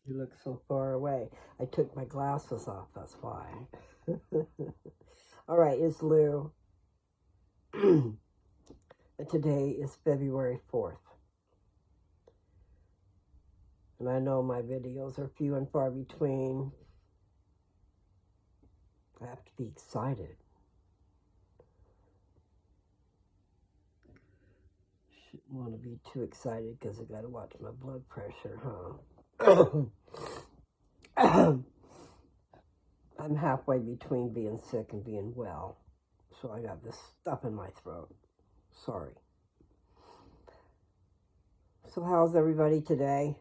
You look so far away. I took my glasses off, that's why. All right, it's Lou. And today is February 4th. And I know my videos are few and far between. I have to be excited. Shouldn't want to be too excited because I got to watch my blood pressure, huh? I'm halfway between being sick and being well. So I got this stuff in my throat. Sorry. So how's everybody today?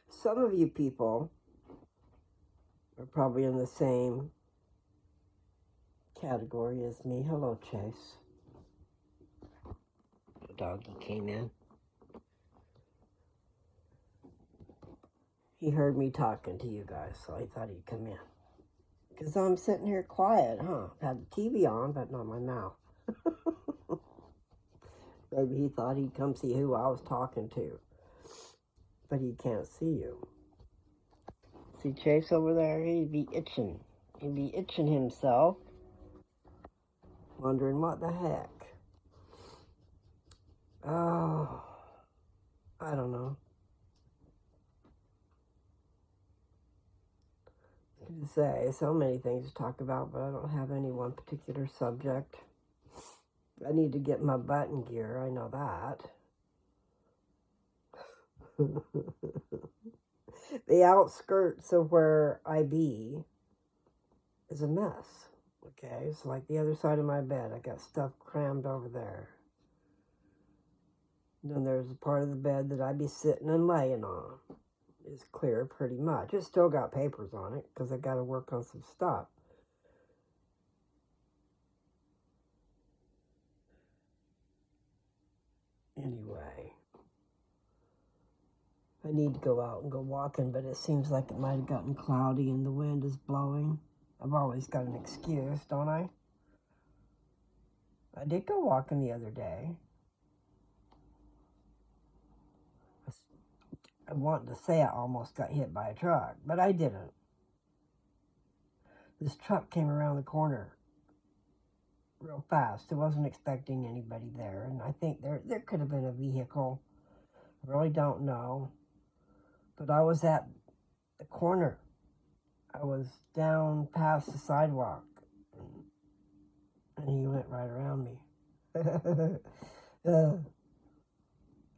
Some of you people are probably in the same category as me. Hello, Chase. The doggy came in. He heard me talking to you guys, so I thought he'd come in. Because I'm sitting here quiet, huh? Had the TV on, but not my mouth. Maybe he thought he'd come see who I was talking to. But he can't see you. See Chase over there? He'd be itching. He'd be itching himself. Wondering what the heck. Oh, I don't know. To say so many things to talk about, but I don't have any one particular subject. I need to get my button gear, I know that. The outskirts of where I be is a mess. Okay, it's like the other side of my bed. I got stuff crammed over there. And then there's a part of the bed that I be sitting and laying on. It's clear pretty much. It's still got papers on it because I got to work on some stuff. Anyway, I need to go out and go walking, but it seems like it might have gotten cloudy and the wind is blowing. I've always got an excuse, don't I? I did go walking the other day. I wanted to say I almost got hit by a truck, but I didn't. This truck came around the corner real fast. I wasn't expecting anybody there, and I think there could have been a vehicle. I really don't know. But I was at the corner. I was down past the sidewalk, and he went right around me.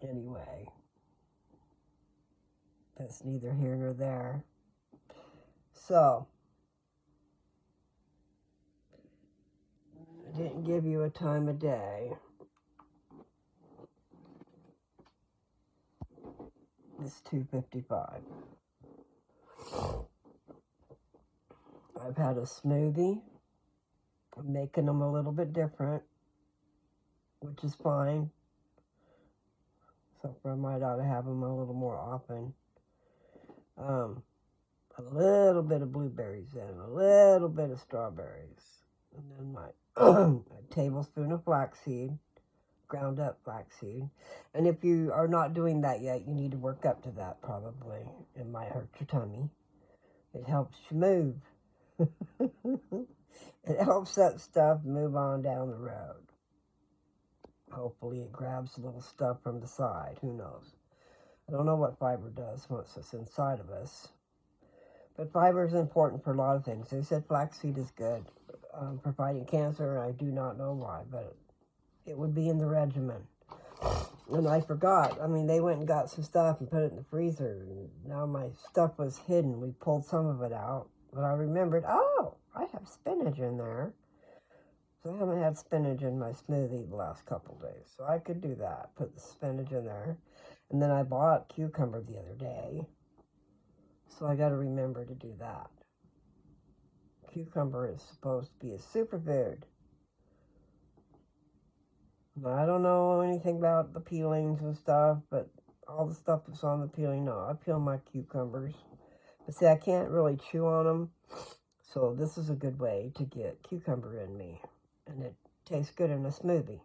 Anyway, that's neither here nor there. So, I didn't give you a time of day. It's 2:55. I've had a smoothie. I'm making them a little bit different, which is fine. So I might ought to have them a little more often. A little bit of blueberries in, a little bit of strawberries, and then my a tablespoon of flaxseed, ground up flaxseed. And if you are not doing that yet, you need to work up to that probably. It might hurt your tummy. It helps you move. It helps that stuff move on down the road. Hopefully it grabs a little stuff from the side. Who knows? I don't know what fiber does once it's inside of us. But fiber is important for a lot of things. They said flaxseed is good for fighting cancer. I do not know why, but it would be in the regimen. And I forgot. I mean, they went and got some stuff and put it in the freezer. And now my stuff was hidden. We pulled some of it out. But I remembered, oh, I have spinach in there. So I haven't had spinach in my smoothie the last couple days. So I could do that. Put the spinach in there. And then I bought cucumber the other day. So I got to remember to do that. Cucumber is supposed to be a superfood. I don't know anything about the peelings and stuff, but all the stuff that's on the peeling, no, I peel my cucumbers. But see, I can't really chew on them, so this is a good way to get cucumber in me, and it tastes good in a smoothie.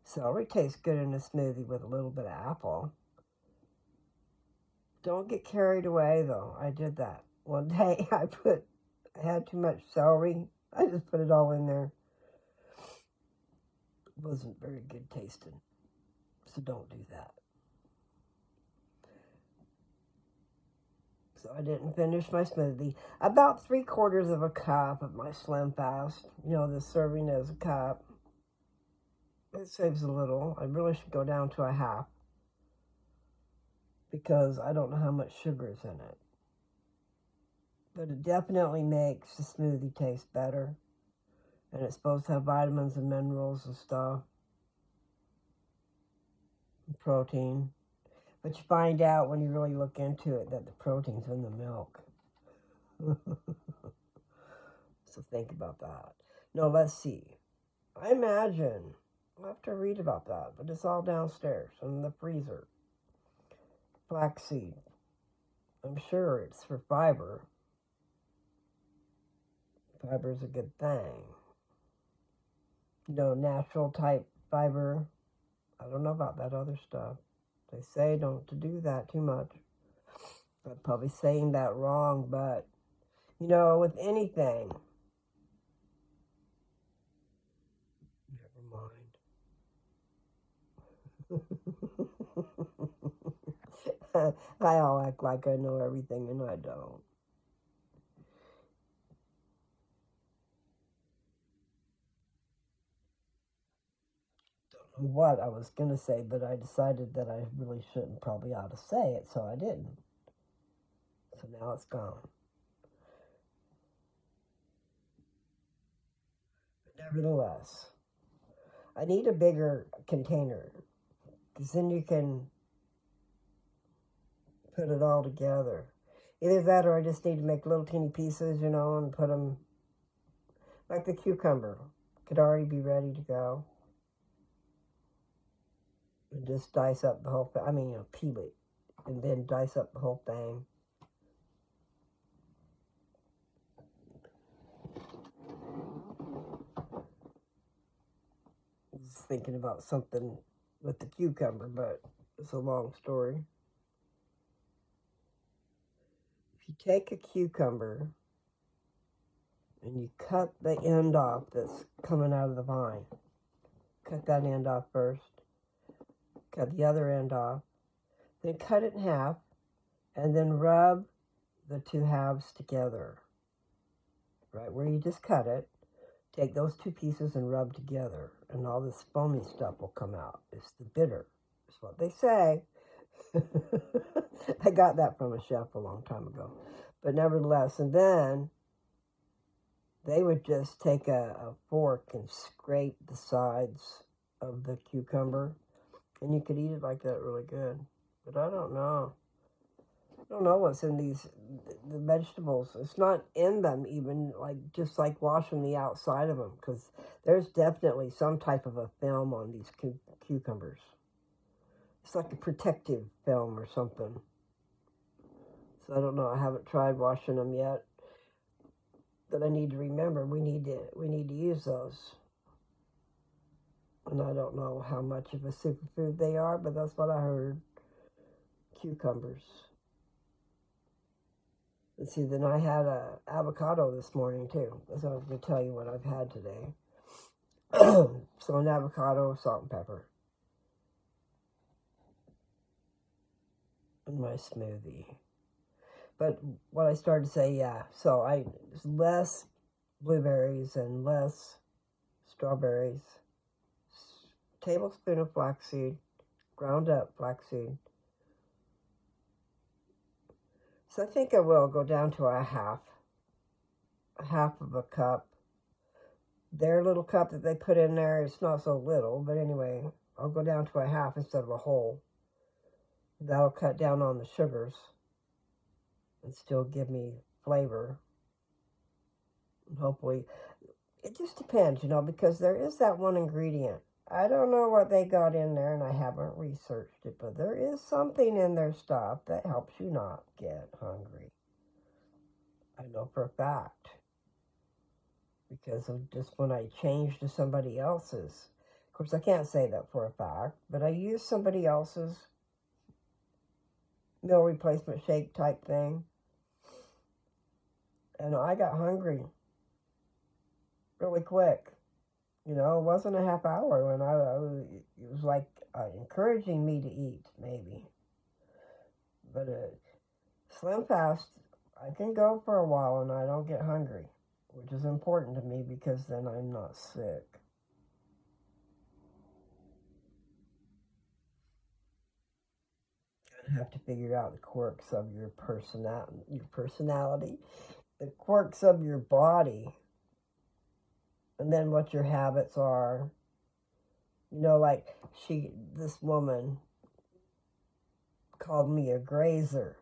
Celery tastes good in a smoothie with a little bit of apple. Don't get carried away, though. I did that. One day I had too much celery. I just put it all in there. It wasn't very good tasting. So don't do that. So I didn't finish my smoothie. About 3/4 of a cup of my Slim Fast. You know, the serving is a cup. It saves a little. I really should go down to a half, because I don't know how much sugar is in it. But it definitely makes the smoothie taste better. And it's supposed to have vitamins and minerals and stuff. And protein. But you find out when you really look into it that the protein's in the milk. So think about that. No, let's see. I imagine, I'll have to read about that, but it's all downstairs in the freezer. Flaxseed. I'm sure it's for fiber. Fiber is a good thing. You know, natural type fiber. I don't know about that other stuff. They say don't to do that too much. I'm probably saying that wrong, but, you know, with anything. Never mind. I all act like I know everything, and I don't. What I was going to say, but I decided that I really shouldn't, probably ought to say it, so I didn't. So now it's gone. But nevertheless, I need a bigger container, because then you can put it all together. Either that, or I just need to make little teeny pieces, you know, and put them, like the cucumber, could already be ready to go. And just dice up the whole thing. I mean, you know, peel it, and then dice up the whole thing. I was thinking about something with the cucumber, but it's a long story. If you take a cucumber and you cut the end off that's coming out of the vine, cut that end off first, cut the other end off, then cut it in half, and then rub the two halves together. Right where you just cut it, take those two pieces and rub together, and all this foamy stuff will come out. It's the bitter. It's what they say. I got that from a chef a long time ago. But nevertheless, and then they would just take a fork and scrape the sides of the cucumber, and you could eat it like that really good. But I don't know. I don't know what's in the vegetables. It's not in them even, like just like washing the outside of them, because there's definitely some type of a film on these cucumbers. It's like a protective film or something. So I don't know. I haven't tried washing them yet. But I need to remember we need to use those. And I don't know how much of a superfood they are, but that's what I heard. Cucumbers. Let's see, then I had a avocado this morning too. That's what I was going to tell you what I've had today. So an avocado, salt and pepper. In my smoothie. But what I started to say, yeah, so less blueberries and less strawberries. Tablespoon of flaxseed, ground up flaxseed. So I think I will go down to a half of a cup. Their little cup that they put in there, it's not so little, but anyway, I'll go down to a half instead of a whole. That'll cut down on the sugars and still give me flavor. And hopefully, it just depends, you know, because there is that one ingredient. I don't know what they got in there, and I haven't researched it, but there is something in their stuff that helps you not get hungry. I know for a fact. Because of just when I change to somebody else's. Of course, I can't say that for a fact, but I use somebody else's meal replacement shake type thing. And I got hungry really quick. You know, it wasn't a half hour when it was like encouraging me to eat, maybe. But Slim Fast, I can go for a while and I don't get hungry, which is important to me because then I'm not sick. You have to figure out the quirks of your personality, the quirks of your body, and then what your habits are. You know, like this woman called me a grazer.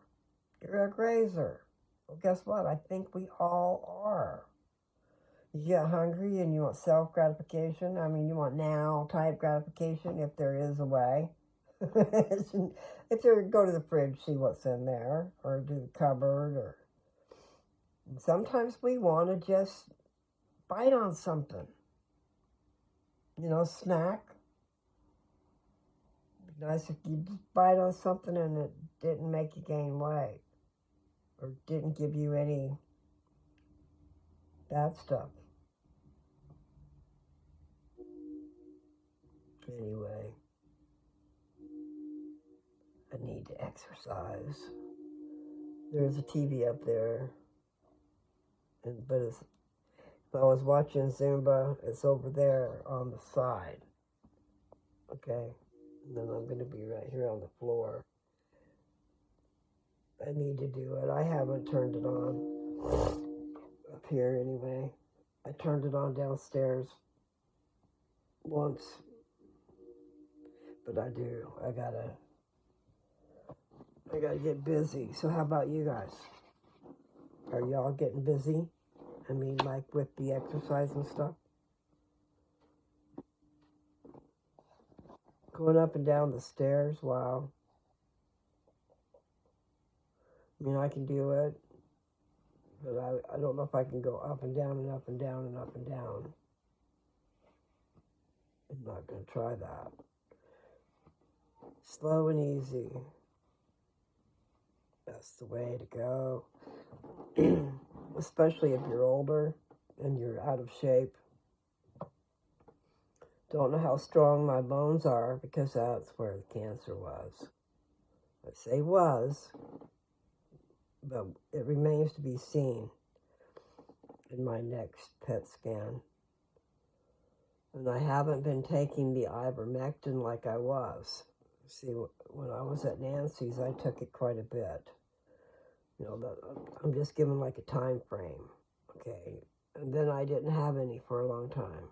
You're a grazer. Well, guess what? I think we all are. You get hungry and you want self-gratification. I mean, you want now type gratification if there is a way. If you go to the fridge, see what's in there, or do the cupboard, or sometimes we want to just bite on something. You know, snack. It'd be nice if you just bite on something and it didn't make you gain weight, or didn't give you any bad stuff. Anyway, I need to exercise. There's a TV up there, but if I was watching Zumba, it's over there on the side. Okay, and then I'm going to be right here on the floor. I need to do it. I haven't turned it on up here anyway. I turned it on downstairs once, but I gotta get busy. So how about you guys? Are y'all getting busy? I mean, like with the exercise and stuff? Going up and down the stairs, wow. I mean, I can do it, but I don't know if I can go up and down and up and down and up and down. I'm not going to try that. Slow and easy. That's the way to go. Especially if you're older and you're out of shape. Don't know how strong my bones are because that's where the cancer was. I say was, but it remains to be seen in my next PET scan. And I haven't been taking the ivermectin like I was. See, when I was at Nancy's, I took it quite a bit. You know, I'm just given like a time frame, okay? And then I didn't have any for a long time.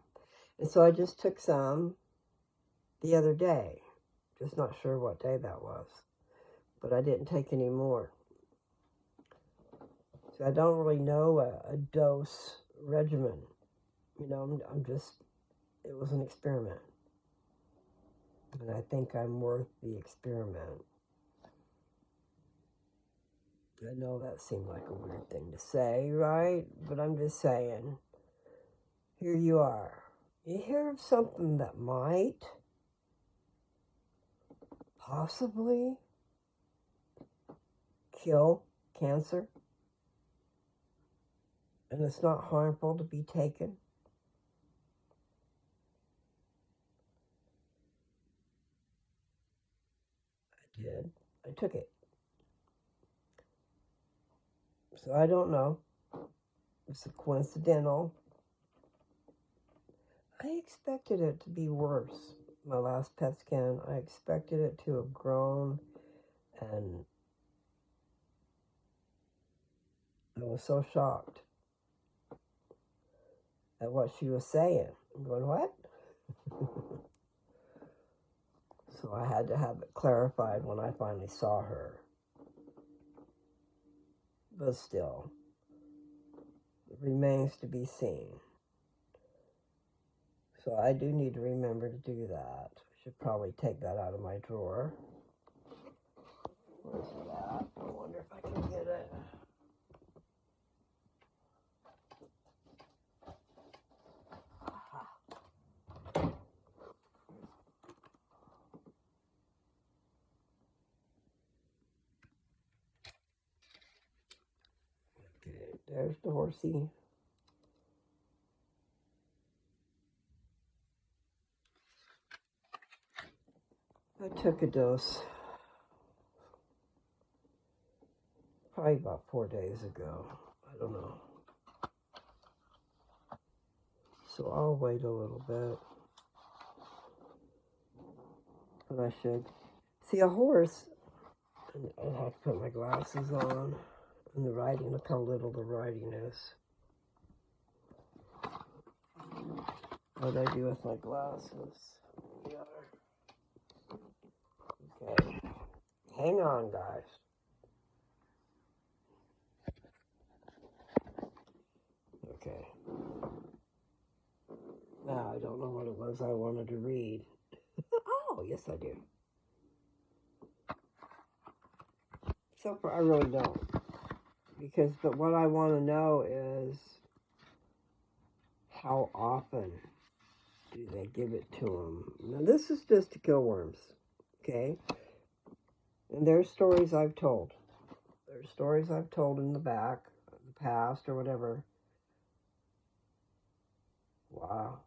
And so I just took some the other day. Just not sure what day that was. But I didn't take any more. So I don't really know a dose regimen. You know, I'm just, it was an experiment. And I think I'm worth the experiment. I know that seemed like a weird thing to say, right? But I'm just saying, here you are. You hear of something that might possibly kill cancer, and it's not harmful to be taken. I did. I took it. So I don't know. It's coincidental. I expected it to be worse. My last PET scan, I expected it to have grown, and I was so shocked at what she was saying. I'm going, what? So I had to have it clarified when I finally saw her. But still, it remains to be seen. So I do need to remember to do that. I should probably take that out of my drawer. Where's it at? I wonder if I can get it. There's the horsey. I took a dose probably about 4 days ago. I don't know. So I'll wait a little bit. But I should. See, a horse, and I'll have to put my glasses on. And the writing, look how little the writing is. What do I do with my glasses? Yeah. Okay. Hang on, guys. Okay. Now, I don't know what it was I wanted to read. Oh, yes, I do. So far, I really don't. But what I want to know is how often do they give it to them? Now, this is just to kill worms, okay? And there's stories I've told. There's stories I've told in the back, the past, or whatever. Wow.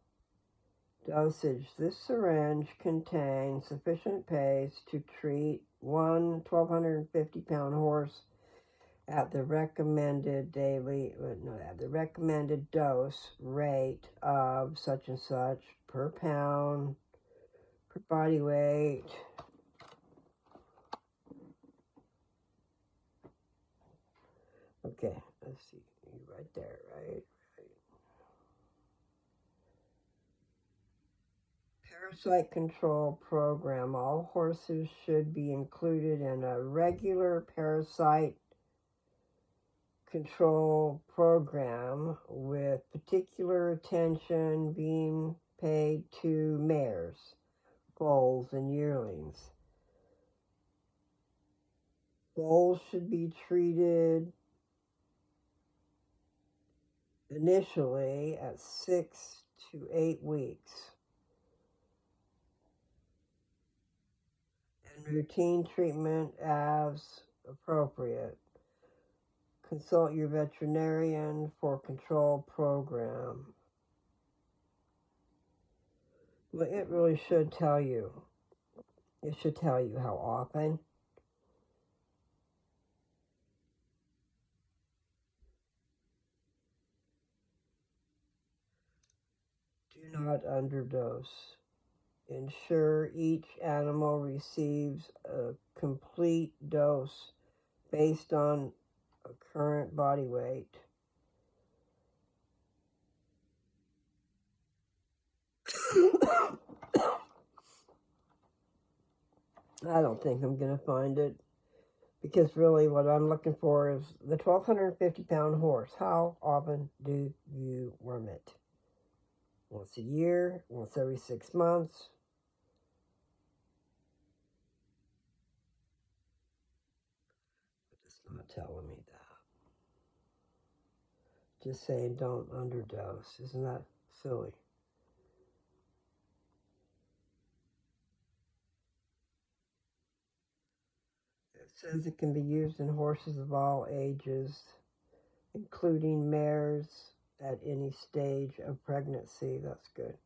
Dosage. This syringe contains sufficient paste to treat one 1,250-pound horse at the recommended dose rate of such and such per pound, per body weight. Okay, let's see, right there, right? Parasite control program. All horses should be included in a regular parasite control program with particular attention being paid to mares, foals, and yearlings. Foals should be treated initially at 6 to 8 weeks. And routine treatment as appropriate. Consult your veterinarian for control program. Well, it really should tell you. It should tell you how often. Do not underdose. Ensure each animal receives a complete dose based on a current body weight. I don't think I'm going to find it, because really what I'm looking for is the 1,250-pound horse. How often do you worm it? Once a year? Once every 6 months? It's not telling me that. Just saying don't underdose. Isn't that silly? It says it can be used in horses of all ages, including mares at any stage of pregnancy. That's good.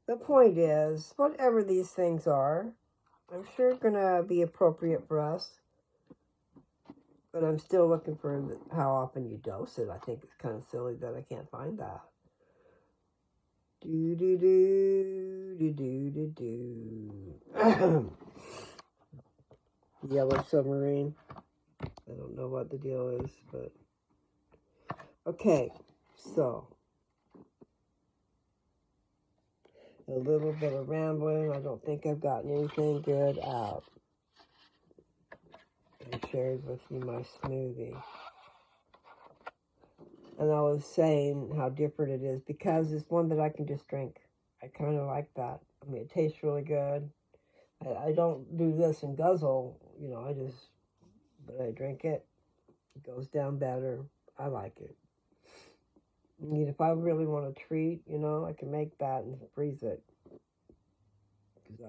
The point is, whatever these things are, I'm sure going to be appropriate for us. But I'm still looking for how often you dose it. I think it's kind of silly that I can't find that. Yellow submarine. I don't know what the deal is, but okay. So a little bit of rambling. I don't think I've gotten anything good out. I shared with you my smoothie. And I was saying how different it is because it's one that I can just drink. I kind of like that. I mean, it tastes really good. I don't do this and guzzle, but I drink it. It goes down better. I like it. I mean, if I really want a treat, I can make that and freeze it. Because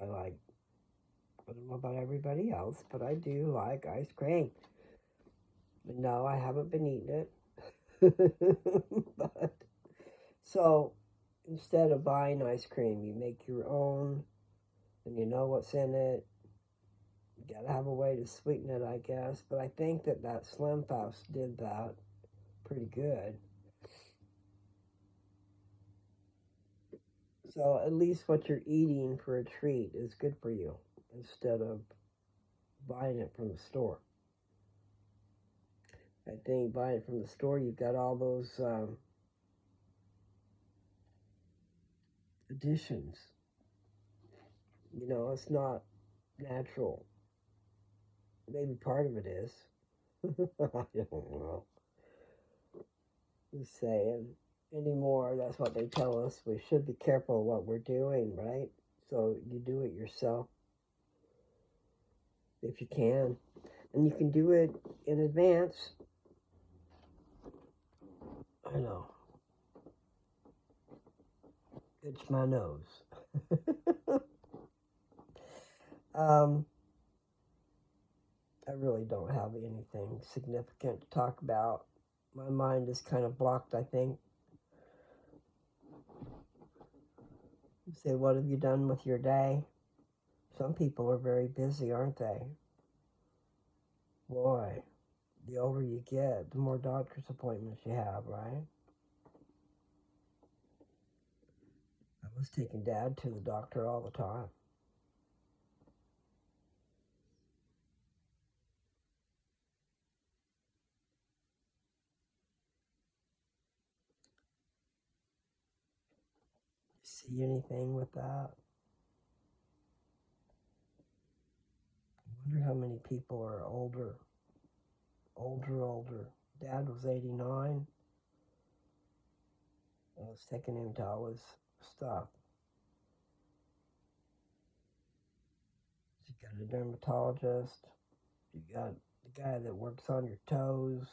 I don't know about everybody else, but I do like ice cream. No, I haven't been eating it. But, so instead of buying ice cream, you make your own, and you know what's in it. You gotta have a way to sweeten it, I guess. But I think that Slim Fast did that pretty good. So at least what you're eating for a treat is good for you instead of buying it from the store. I think buying it from the store, you've got all those additions. You know, it's not natural. Maybe part of it is. I don't know. Just saying. Anymore, that's what they tell us. We should be careful what we're doing, right? So you do it yourself if you can. And you can do it in advance. I know. It's my nose. um, I really don't have anything significant to talk about. My mind is kind of blocked, I think. You say, what have you done with your day? Some people are very busy, aren't they? Boy, the older you get, the more doctor's appointments you have, right? I was taking Dad to the doctor all the time. See anything with that? I wonder how many people are older. Dad was 89. I was taking him to all his stuff. You got a dermatologist. You got the guy that works on your toes.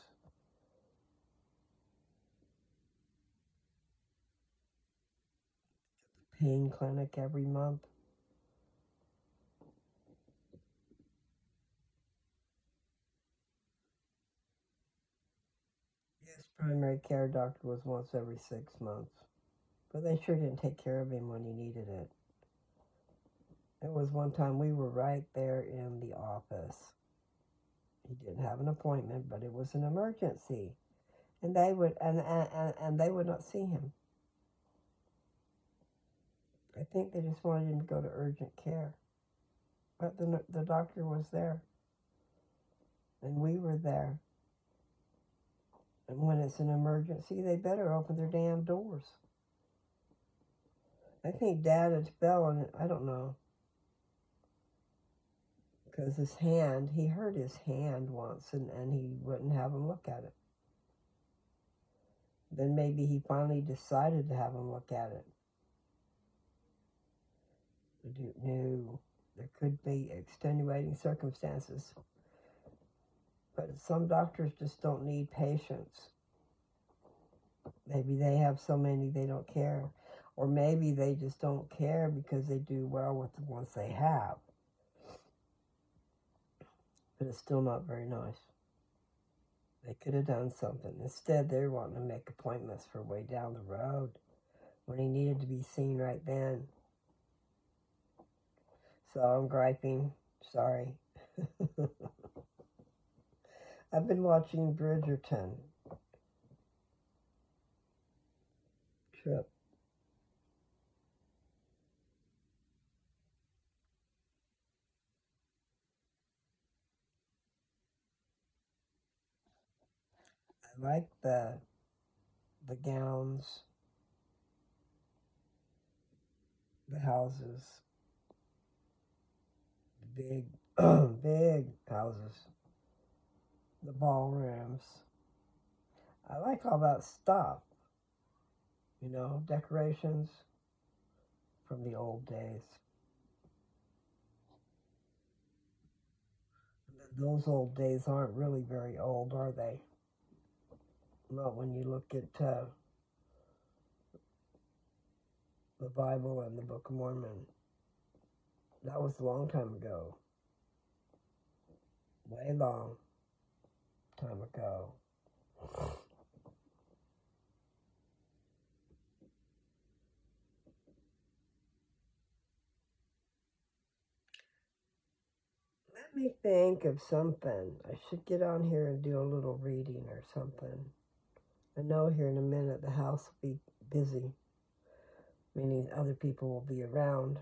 Pain clinic every month. His primary care doctor was once every 6 months. But they sure didn't take care of him when he needed it. There was one time we were right there in the office. He didn't have an appointment, but it was an emergency. And they would and they would not see him. I think they just wanted him to go to urgent care. But the doctor was there. And we were there. And when it's an emergency, they better open their damn doors. I think Dad had fell on it. I don't know. Because his hand, he hurt his hand once and he wouldn't have him look at it. Then maybe he finally decided to have him look at it. No, there could be extenuating circumstances. But some doctors just don't need patients. Maybe they have so many they don't care. Or maybe they just don't care because they do well with the ones they have. But it's still not very nice. They could have done something. Instead, they're wanting to make appointments for way down the road when he needed to be seen right then. So I'm griping. Sorry. I've been watching Bridgerton. Trip. I like the gowns, the houses, the big big houses, the ballrooms. I like all that stuff. You know, decorations from the old days. Those old days aren't really very old, are they? Not when you look at the Bible and the Book of Mormon. That was a long time ago. Way long time ago. Let me think of something. I should get on here and do a little reading or something. I know here in a minute the house will be busy, meaning other people will be around.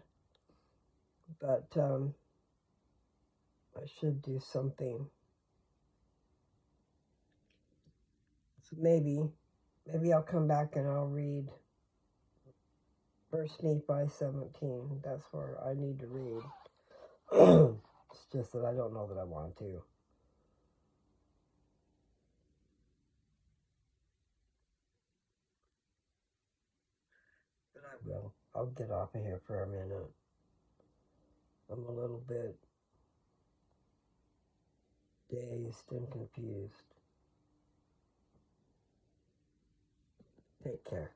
But I should do something. So maybe I'll come back and I'll read First Nephi 17. That's where I need to read. It's just that I don't know that I want to. But I will. I'll get off of here for a minute. I'm a little bit dazed and confused. Take care.